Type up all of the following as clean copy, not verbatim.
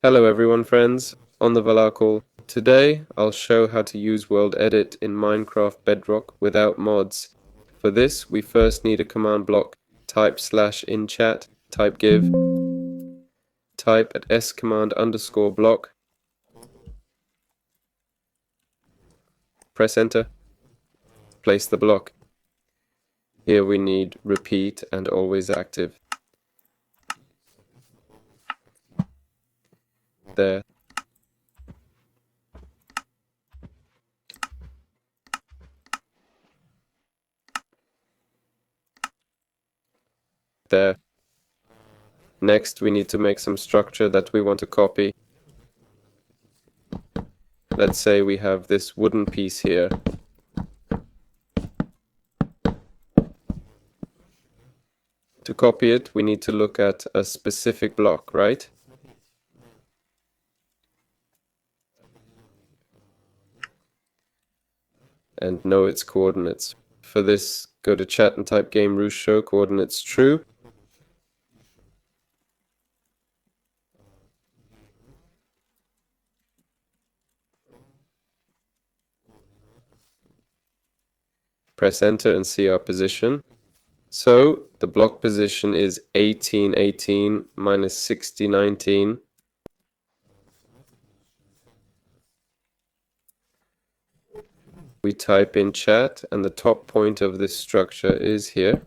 Hello everyone friends, on the Valar call. Today I'll show how to use WorldEdit in Minecraft Bedrock without mods. For this we first need a command block. Type /in-chat, type give, type at @s_command_block, press enter, place the block. Here we need repeat and always active. There. There. Next we need to make some structure that we want to copy. Let's say we have this wooden piece here. To copy it, we need to look at a specific block, right? And know its coordinates. For this, go to chat and type game roost show coordinates true. Press enter and see our position. So the block position is 1818 minus 6019. We type in chat and the top point of this structure is here.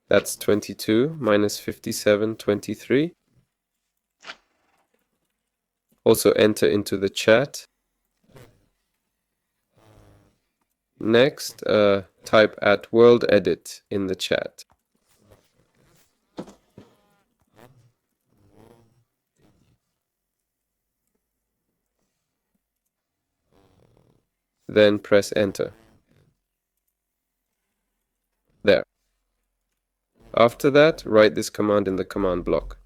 That's 22 minus 57, 23. Also enter into the chat. Next, type at WorldEdit in the chat. Then press enter. There. After that, write this command in the command block.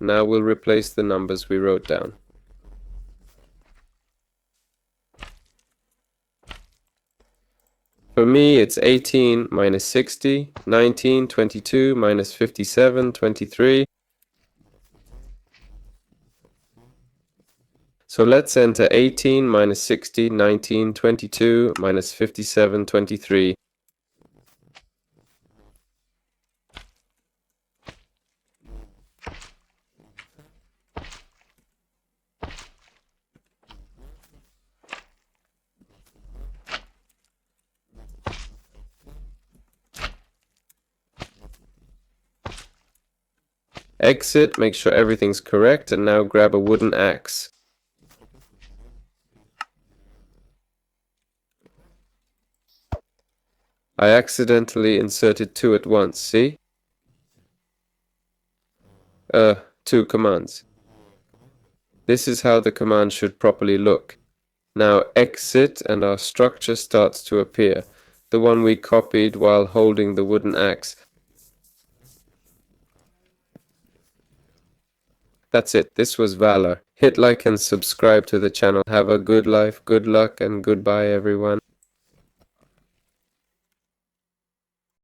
Now we'll replace the numbers we wrote down. For me, it's 18 minus 60, 19, 22 minus 57, 23. So let's enter 18 minus 60, 19, 22 minus 57, 23. Exit, make sure everything's correct, and now grab a wooden axe. I accidentally inserted two at once, see? Two commands. This is how the command should properly look. Now exit and our structure starts to appear, the one we copied while holding the wooden axe. That's it, this was Valor. Hit like and subscribe to the channel. Have a good life, good luck, and goodbye everyone.